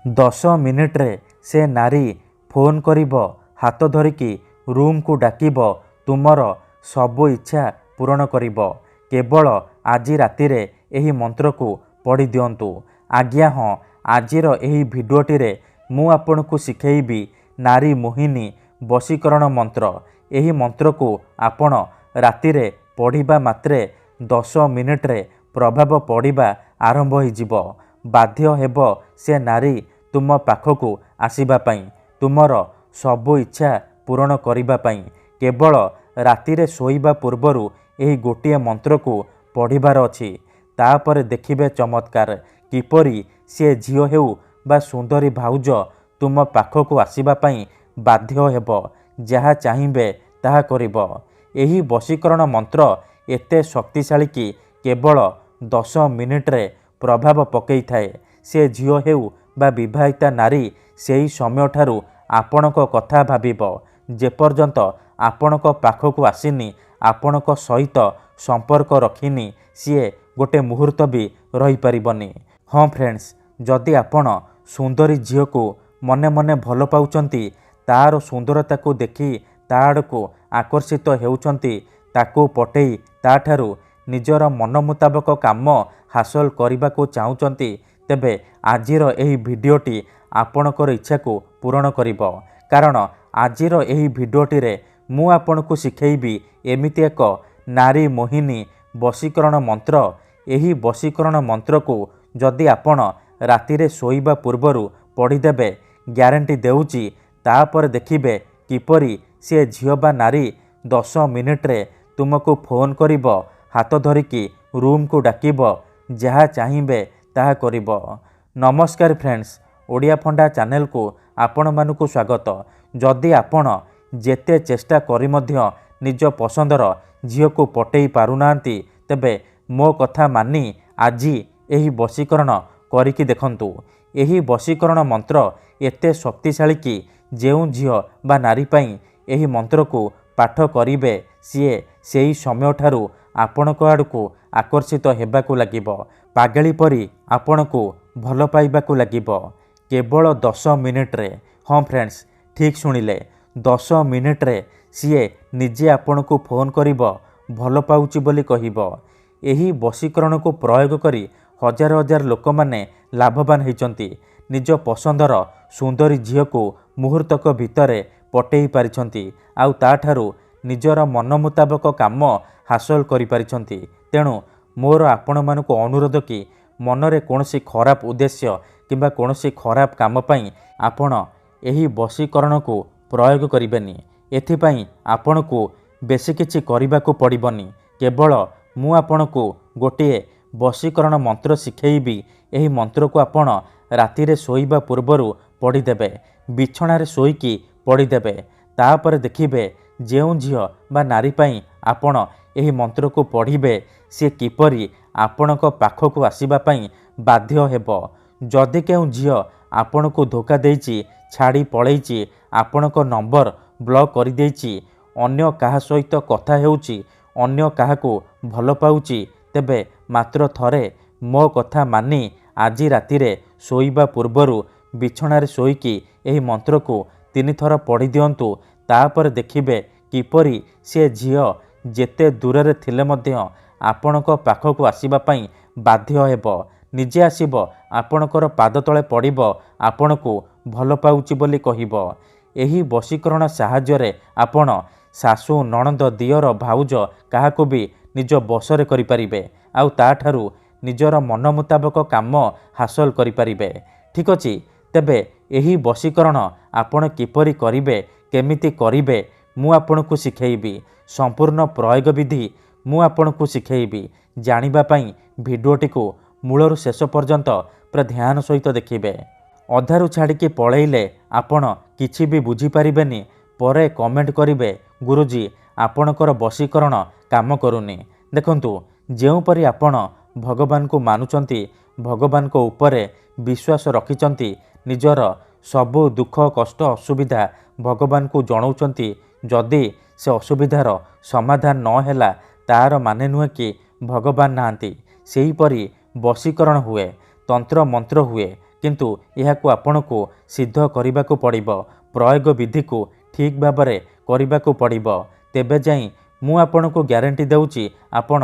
10 ମିନିଟ୍ରେ ସେ ନାରୀ ଫୋନ୍ କରିବ, ହାତ ଧରିକି ରୁମ୍କୁ ଡାକିବ, ତୁମର ସବୁ ଇଚ୍ଛା ପୂରଣ କରିବ। କେବଳ ଆଜି ରାତିରେ ଏହି ମନ୍ତ୍ରକୁ ପଢ଼ି ଦିଅନ୍ତୁ। ଆଜ୍ଞା ହଁ, ଆଜିର ଏହି ଭିଡ଼ିଓଟିରେ ମୁଁ ଆପଣଙ୍କୁ ଶିଖେଇବି ନାରୀ ମୋହିନୀ ବଶୀକରଣ ମନ୍ତ୍ର। ଏହି ମନ୍ତ୍ରକୁ ଆପଣ ରାତିରେ ପଢ଼ିବା ମାତ୍ରେ 10 ମିନିଟ୍ରେ ପ୍ରଭାବ ପଡ଼ିବା ଆରମ୍ଭ ହୋଇଯିବ। ବାଧ୍ୟ ହେବ ସେ ନାରୀ ତୁମ ପାଖକୁ ଆସିବା ପାଇଁ, ତୁମର ସବୁ ଇଚ୍ଛା ପୂରଣ କରିବା ପାଇଁ। କେବଳ ରାତିରେ ଶୋଇବା ପୂର୍ବରୁ ଏହି ଗୋଟିଏ ମନ୍ତ୍ରକୁ ପଢ଼ିବାର ଅଛି। ତାପରେ ଦେଖିବେ ଚମତ୍କାର, କିପରି ସେ ଝିଅ ହେଉ ବା ସୁନ୍ଦରୀ ଭାଉଜ ତୁମ ପାଖକୁ ଆସିବା ପାଇଁ ବାଧ୍ୟ ହେବ। ଯାହା ଚାହିଁବେ ତାହା କରିବ। ଏହି ବଶୀକରଣ ମନ୍ତ୍ର ଏତେ ଶକ୍ତିଶାଳୀ କି କେବଳ 10 ମିନିଟ୍ରେ ପ୍ରଭାବ ପକାଇଥାଏ। ସେ ଝିଅ ହେଉ ବା ବିବାହିତା ନାରୀ ସେହି ସମୟଠାରୁ ଆପଣଙ୍କ କଥା ଭାବିବ। ଯେପର୍ଯ୍ୟନ୍ତ ଆପଣଙ୍କ ପାଖକୁ ଆସିନି, ଆପଣଙ୍କ ସହିତ ସମ୍ପର୍କ ରଖିନି, ସିଏ ଗୋଟେ ମୁହୂର୍ତ୍ତ ବି ରହିପାରିବନି। ହଁ ଫ୍ରେଣ୍ଡସ୍, ଯଦି ଆପଣ ସୁନ୍ଦରୀ ଝିଅକୁ ମନେ ମନେ ଭଲ ପାଉଛନ୍ତି, ତା'ର ସୁନ୍ଦରତାକୁ ଦେଖି ତା ଆଡ଼କୁ ଆକର୍ଷିତ ହେଉଛନ୍ତି, ତାକୁ ପଟେଇ ତା'ଠାରୁ ନିଜର ମନ ମୁତାବକ କାମ ହାସଲ କରିବାକୁ ଚାହୁଁଛନ୍ତି, ତେବେ ଆଜିର ଏହି ଭିଡ଼ିଓଟି ଆପଣଙ୍କର ଇଚ୍ଛାକୁ ପୂରଣ କରିବ। କାରଣ ଆଜିର ଏହି ଭିଡ଼ିଓଟିରେ ମୁଁ ଆପଣଙ୍କୁ ଶିଖେଇବି ଏମିତି ଏକ ନାରୀ ମୋହିନୀ ବଶୀକରଣ ମନ୍ତ୍ର। ଏହି ବଶୀକରଣ ମନ୍ତ୍ରକୁ ଯଦି ଆପଣ ରାତିରେ ଶୋଇବା ପୂର୍ବରୁ ପଢ଼ିଦେବେ, ଗ୍ୟାରେଣ୍ଟି ଦେଉଛି, ତାପରେ ଦେଖିବେ କିପରି ସେ ଝିଅ ବା ନାରୀ 10 ମିନିଟ୍ରେ ତୁମକୁ ଫୋନ୍ କରିବ, ହାତ ଧରିକି ରୁମ୍କୁ ଡାକିବ, ଯାହା ଚାହିଁବେ ତାହା କରିବ। ନମସ୍କାର ଫ୍ରେଣ୍ଡସ୍, ଓଡ଼ିଆ ଫଣ୍ଡା ଚ୍ୟାନେଲକୁ ଆପଣମାନଙ୍କୁ ସ୍ୱାଗତ। ଯଦି ଆପଣ ଯେତେ ଚେଷ୍ଟା କରି ମଧ୍ୟ ନିଜ ପସନ୍ଦର ଝିଅକୁ ପଟେଇ ପାରୁନାହାନ୍ତି, ତେବେ ମୋ କଥା ମାନି ଆଜି ଏହି ବଶୀକରଣ କରିକି ଦେଖନ୍ତୁ। ଏହି ବଶୀକରଣ ମନ୍ତ୍ର ଏତେ ଶକ୍ତିଶାଳୀ କି ଯେଉଁ ଝିଅ ବା ନାରୀ ପାଇଁ ଏହି ମନ୍ତ୍ରକୁ ପାଠ କରିବେ, ସିଏ ସେହି ସମୟଠାରୁ ଆପଣଙ୍କ ଆଡ଼କୁ ଆକର୍ଷିତ ହେବାକୁ ଲାଗିବ। ପାଗଳି ପରି ଆପଣଙ୍କୁ ଭଲ ପାଇବାକୁ ଲାଗିବ। କେବଳ 10 ମିନିଟ୍ରେ। ହଁ ଫ୍ରେଣ୍ଡସ୍, ଠିକ୍ ଶୁଣିଲେ, 10 ମିନିଟ୍ରେ ସିଏ ନିଜେ ଆପଣଙ୍କୁ ଫୋନ୍ କରିବ, ଭଲ ପାଉଛି ବୋଲି କହିବ। ଏହି ବଶୀକରଣକୁ ପ୍ରୟୋଗ କରି ହଜାର ହଜାର ଲୋକମାନେ ଲାଭବାନ ହୋଇଛନ୍ତି। ନିଜ ପସନ୍ଦର ସୁନ୍ଦରୀ ଝିଅକୁ ମୁହୂର୍ତ୍ତକ ଭିତରେ ପଟେଇ ପାରିଛନ୍ତି, ଆଉ ତା'ଠାରୁ ନିଜର ମନ ମୁତାବକ କାମ ହାସଲ କରିପାରିଛନ୍ତି। ତେଣୁ ମୋର ଆପଣମାନଙ୍କୁ ଅନୁରୋଧ କି ମନରେ କୌଣସି ଖରାପ ଉଦ୍ଦେଶ୍ୟ କିମ୍ବା କୌଣସି ଖରାପ କାମ ପାଇଁ ଆପଣ ଏହି ବଶୀକରଣକୁ ପ୍ରୟୋଗ କରିବେନି। ଏଥିପାଇଁ ଆପଣଙ୍କୁ ବେଶୀ କିଛି କରିବାକୁ ପଡ଼ିବନି। କେବଳ ମୁଁ ଆପଣଙ୍କୁ ଗୋଟିଏ ବଶୀକରଣ ମନ୍ତ୍ର ଶିଖେଇବି। ଏହି ମନ୍ତ୍ରକୁ ଆପଣ ରାତିରେ ଶୋଇବା ପୂର୍ବରୁ ପଢ଼ିଦେବେ, ବିଛଣାରେ ଶୋଇକି ପଢ଼ିଦେବେ। ତାପରେ ଦେଖିବେ ଯେଉଁ ଝିଅ ବା ନାରୀ ପାଇଁ ଆପଣ ଏହି ମନ୍ତ୍ରକୁ ପଢ଼ିବେ, ସେ କିପରି ଆପଣଙ୍କ ପାଖକୁ ଆସିବା ପାଇଁ ବାଧ୍ୟ ହେବ। ଯଦି କେଉଁ ଝିଅ ଆପଣଙ୍କୁ ଧୋକା ଦେଇଛି, ଛାଡ଼ି ପଳେଇଛି, ଆପଣଙ୍କ ନମ୍ବର ବ୍ଲକ୍ କରିଦେଇଛି, ଅନ୍ୟ କାହା ସହିତ କଥା ହେଉଛି, ଅନ୍ୟ କାହାକୁ ଭଲ ପାଉଛି, ତେବେ ମାତ୍ର ଥରେ ମୋ କଥା ମାନି ଆଜି ରାତିରେ ଶୋଇବା ପୂର୍ବରୁ ବିଛଣାରେ ଶୋଇକି ଏହି ମନ୍ତ୍ରକୁ 3 ଥର ପଢ଼ି ଦିଅନ୍ତୁ। ତାପରେ ଦେଖିବେ କିପରି ସେ ଝିଅ ଯେତେ ଦୂରରେ ଥିଲେ ମଧ୍ୟ ଆପଣଙ୍କ ପାଖକୁ ଆସିବା ପାଇଁ ବାଧ୍ୟ ହେବ। ନିଜେ ଆସିବ, ଆପଣଙ୍କର ପାଦ ତଳେ ପଡ଼ିବ, ଆପଣଙ୍କୁ ଭଲ ପାଉଛି ବୋଲି କହିବ। ଏହି ବଶୀକରଣ ସାହାଯ୍ୟରେ ଆପଣ ଶାଶୁ, ନଣନ୍ଦ, ଦିଅର, ଭାଉଜ କାହାକୁ ବି ନିଜ ବଶରେ କରିପାରିବେ, ଆଉ ତା'ଠାରୁ ନିଜର ମନ ମୁତାବକ କାମ ହାସଲ କରିପାରିବେ। ଠିକ୍ ଅଛି, ତେବେ ଏହି ବଶୀକରଣ ଆପଣ କିପରି କରିବେ, କେମିତି କରିବେ, ମୁଁ ଆପଣଙ୍କୁ ଶିଖେଇବି। ସମ୍ପୂର୍ଣ୍ଣ ପ୍ରୟୋଗ ବିଧି ମୁଁ ଆପଣଙ୍କୁ ଶିଖେଇବି। ଜାଣିବା ପାଇଁ ଭିଡ଼ିଓଟିକୁ ମୂଳରୁ ଶେଷ ପର୍ଯ୍ୟନ୍ତ ପୁରା ଧ୍ୟାନ ସହିତ ଦେଖିବେ। ଅଧାରୁ ଛାଡ଼ିକି ପଳେଇଲେ ଆପଣ କିଛି ବି ବୁଝିପାରିବେନି। ପରେ କମେଣ୍ଟ କରିବେ, ଗୁରୁଜୀ ଆପଣଙ୍କର ବଶୀକରଣ କାମ କରୁନି। ଦେଖନ୍ତୁ, ଯେଉଁପରି ଆପଣ ଭଗବାନଙ୍କୁ ମାନୁଛନ୍ତି, ଭଗବାନଙ୍କ ଉପରେ ବିଶ୍ୱାସ ରଖିଛନ୍ତି, ନିଜର ସବୁ ଦୁଃଖ କଷ୍ଟ ଅସୁବିଧା ଭଗବାନଙ୍କୁ ଜଣାଉଛନ୍ତି, ଯଦି ସେ ଅସୁବିଧାର ସମାଧାନ ନ ହେଲା, ତା'ର ମାନେ ନୁହେଁ କି ଭଗବାନ ନାହାନ୍ତି। ସେହିପରି ବଶୀକରଣ ହୁଏ, ତନ୍ତ୍ର ମନ୍ତ୍ର ହୁଏ, କିନ୍ତୁ ଏହାକୁ ଆପଣଙ୍କୁ ସିଦ୍ଧ କରିବାକୁ ପଡ଼ିବ। ପ୍ରୟୋଗ ବିଧିକୁ ଠିକ୍ ଭାବରେ କରିବାକୁ ପଡ଼ିବ। ତେବେ ଯାଇ ମୁଁ ଆପଣଙ୍କୁ ଗ୍ୟାରେଣ୍ଟି ଦେଉଛି ଆପଣ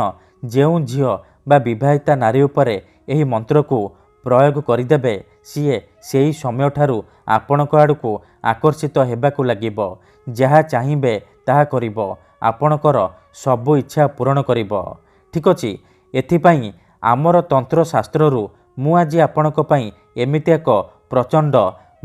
ଯେଉଁ ଝିଅ ବା ବିବାହିତା ନାରୀ ଉପରେ ଏହି ମନ୍ତ୍ରକୁ ପ୍ରୟୋଗ କରିଦେବେ ସିଏ ସେହି ସମୟଠାରୁ ଆପଣଙ୍କ ଆଡ଼କୁ ଆକର୍ଷିତ ହେବାକୁ ଲାଗିବ। ଯାହା ଚାହିଁବେ ତାହା କରିବ। ଆପଣଙ୍କର ସବୁ ଇଚ୍ଛା ପୂରଣ କରିବ। ଠିକ୍ ଅଛି। ଏଥିପାଇଁ ଆମର ତନ୍ତ୍ରଶାସ୍ତ୍ରରୁ ମୁଁ ଆଜି ଆପଣଙ୍କ ପାଇଁ ଏମିତି ଏକ ପ୍ରଚଣ୍ଡ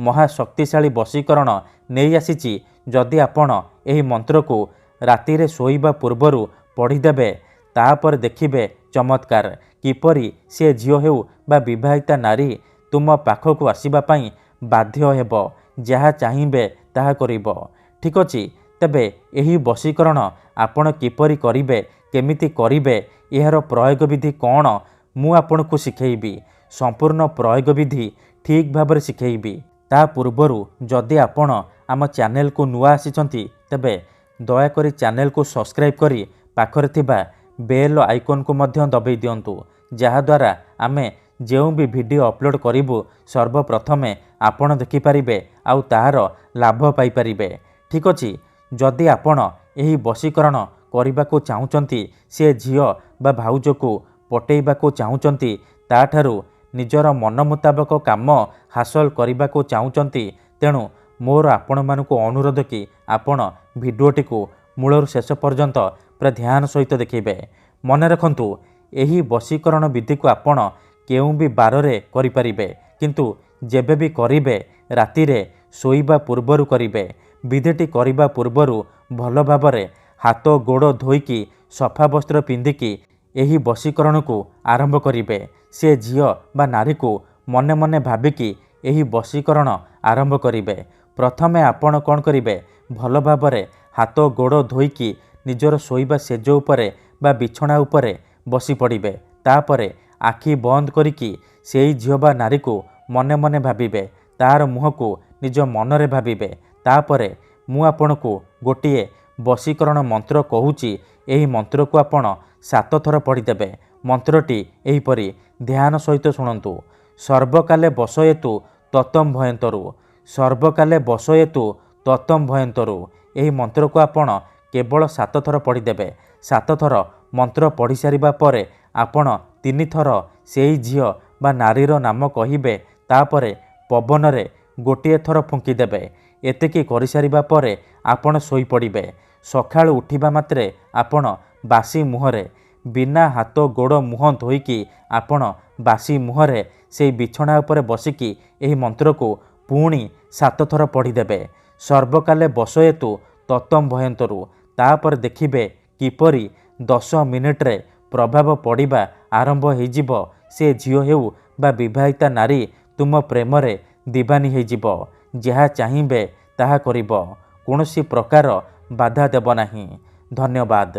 ମହାଶକ୍ତିଶାଳୀ ବଶୀକରଣ ନେଇ ଆସିଛି। ଯଦି ଆପଣ ଏହି ମନ୍ତ୍ରକୁ ରାତିରେ ଶୋଇବା ପୂର୍ବରୁ ପଢ଼ିଦେବେ ତାପରେ ଦେଖିବେ ଚମତ୍କାର କିପରି ସେ ଝିଅ ହେଉ ବା ବିବାହିତା ନାରୀ ତୁମ ପାଖକୁ ଆସିବା ପାଇଁ ବାଧ୍ୟ ହେବ। ଯାହା ଚାହିଁବେ ତାହା କରିବ। ଠିକ୍ ଅଛି। ତେବେ ଏହି ବଶୀକରଣ ଆପଣ କିପରି କରିବେ, କେମିତି କରିବେ, ଏହାର ପ୍ରୟୋଗ ବିଧି କ'ଣ ମୁଁ ଆପଣଙ୍କୁ ଶିଖେଇବି। ସମ୍ପୂର୍ଣ୍ଣ ପ୍ରୟୋଗ ବିଧି ଠିକ୍ ଭାବରେ ଶିଖେଇବି। ତା ପୂର୍ବରୁ ଯଦି ଆପଣ ଆମ ଚ୍ୟାନେଲକୁ ନୂଆ ଆସିଛନ୍ତି ତେବେ ଦୟାକରି ଚ୍ୟାନେଲକୁ ସବସ୍କ୍ରାଇବ୍ କରି ପାଖରେ ଥିବା ବେଲ୍ ଆଇକନ୍କୁ ମଧ୍ୟ ଦବାଇ ଦିଅନ୍ତୁ। ଯାହାଦ୍ୱାରା ଆମେ ଯେଉଁ ବି ଭିଡ଼ିଓ ଅପଲୋଡ଼ କରିବୁ ସର୍ବପ୍ରଥମେ ଆପଣ ଦେଖିପାରିବେ ଆଉ ତାହାର ଲାଭ ପାଇପାରିବେ। ଠିକ୍ ଅଛି। ଯଦି ଆପଣ ଏହି ବଶୀକରଣ କରିବାକୁ ଚାହୁଁଛନ୍ତି, ସେ ଝିଅ ବା ଭାଉଜକୁ ପଟେଇବାକୁ ଚାହୁଁଛନ୍ତି, ତାଠାରୁ ନିଜର ମନ ମୁତାବକ କାମ ହାସଲ କରିବାକୁ ଚାହୁଁଛନ୍ତି, ତେଣୁ ମୋର ଆପଣମାନଙ୍କୁ ଅନୁରୋଧ କି ଆପଣ ଭିଡ଼ିଓଟିକୁ ମୂଳରୁ ଶେଷ ପର୍ଯ୍ୟନ୍ତ ପୁରା ଧ୍ୟାନ ସହିତ ଦେଖିବେ। ମନେ ରଖନ୍ତୁ ଏହି ବଶୀକରଣ ବିଧିକୁ ଆପଣ କେଉଁ ବି ବାରରେ କରିପାରିବେ, କିନ୍ତୁ ଯେବେ ବି କରିବେ ରାତିରେ ଶୋଇବା ପୂର୍ବରୁ କରିବେ। ବିଧିଟି କରିବା ପୂର୍ବରୁ ଭଲ ଭାବରେ ହାତ ଗୋଡ଼ ଧୋଇକି ସଫା ବସ୍ତ୍ର ପିନ୍ଧିକି ଏହି ବଶୀକରଣକୁ ଆରମ୍ଭ କରିବେ। ସେ ଝିଅ ବା ନାରୀକୁ ମନେ ମନେ ଭାବିକି ଏହି ବଶୀକରଣ ଆରମ୍ଭ କରିବେ। ପ୍ରଥମେ ଆପଣ କ'ଣ କରିବେ, ଭଲ ଭାବରେ ହାତ ଗୋଡ଼ ଧୋଇକି ନିଜର ଶୋଇବା ସେଜ ଉପରେ ବା ବିଛଣା ଉପରେ ବସି ପଡ଼ିବେ। ତାପରେ ଆଖି ବନ୍ଦ କରିକି ସେଇ ଝିଅ ବା ନାରୀକୁ ମନେ ମନେ ଭାବିବେ। ତାର ମୁହଁକୁ ନିଜ ମନରେ ଭାବିବେ। ତାପରେ ମୁଁ ଆପଣଙ୍କୁ ଗୋଟିଏ ବଶୀକରଣ ମନ୍ତ୍ର କହୁଛି। ଏହି ମନ୍ତ୍ରକୁ ଆପଣ 7 ଥର ପଢ଼ିଦେବେ। ମନ୍ତ୍ରଟି ଏହିପରି, ଧ୍ୟାନ ସହିତ ଶୁଣନ୍ତୁ। ସର୍ବକାଲେ ବଶୟେତୁ ତତଂ ଭୟନ୍ତରୁ, ସର୍ବକାଲେ ବଶୟେତୁ ତତଂ ଭୟନ୍ତରୁ। ଏହି ମନ୍ତ୍ରକୁ ଆପଣ କେବଳ 7 ଥର ପଢ଼ିଦେବେ। 7 ଥର ମନ୍ତ୍ର ପଢ଼ି ସାରିବା ପରେ ଆପଣ 3 ଥର ସେଇ ଝିଅ ବା ନାରୀର ନାମ କହିବେ। ତାପରେ ପବନରେ ଗୋଟିଏ ଥର ଫୁଙ୍କିଦେବେ। ଏତିକି କରିସାରିବା ପରେ ଆପଣ ଶୋଇପଡ଼ିବେ। ସକାଳୁ ଉଠିବା ମାତ୍ରେ ଆପଣ ବାସି ମୁହଁରେ, ବିନା ହାତ ଗୋଡ଼ ମୁହଁ ଧୋଇକି ଆପଣ ବାସି ମୁହଁରେ ସେଇ ବିଛଣା ଉପରେ ବସିକି ଏହି ମନ୍ତ୍ରକୁ ପୁଣି 7 ଥର ପଢ଼ିଦେବେ। ସର୍ବକାଲେ ବଶୟେତୁ ତତଂ ଭୟନ୍ତରୁ। ତାପରେ ଦେଖିବେ କିପରି 10 ମିନିଟରେ ପ୍ରଭାବ ପଡ଼ିବା ଆରମ୍ଭ ହୋଇଯିବ। ସେ ଝିଅ ହେଉ ବା ବିବାହିତା ନାରୀ ତୁମ ପ୍ରେମରେ ଦିବାନୀ ହୋଇଯିବ। ଯାହା ଚାହିଁବେ ତାହା କରିବ। କୌଣସି ପ୍ରକାର ବାଧା ଦେବ ନାହିଁ। ଧନ୍ୟବାଦ।